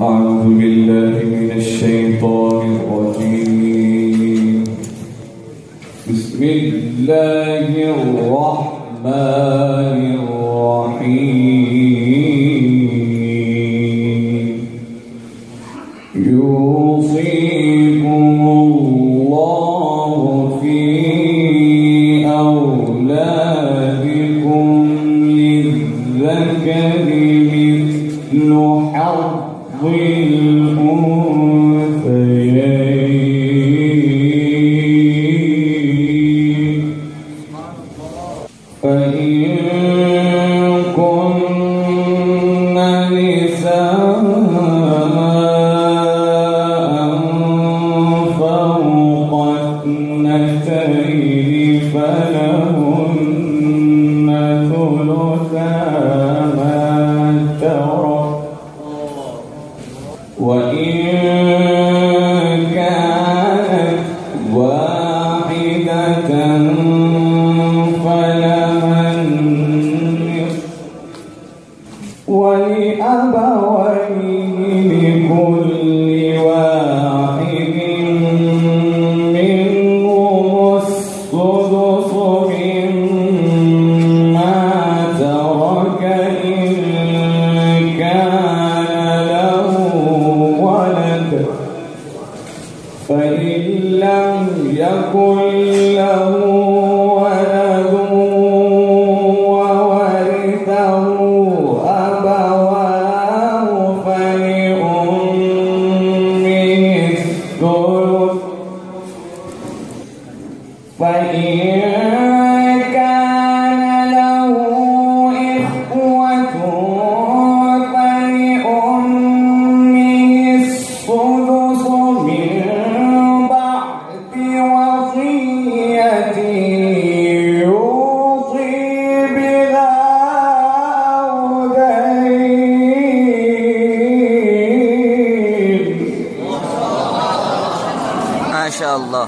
أعوذ بالله من الشيطان الرجيم. بسم الله الرحمن الرحيم. يوصيكم الله في أولادكم للذكر مثل حظ الأنثيين، فإن كن نساء فوق اثنتين فلهن ثلثا ما ترك، وإن كانت واحدة فلها النصف، ولأبويه لكل واحد منهم السدس مما ترك إن كان له ولد، فإن لم يكن له ولد وورثه أبواه فلأمه الثلث، فإن كان له إخوة فلأمه السدس من بعد وصية يوصي بها أو دين. ما شاء الله.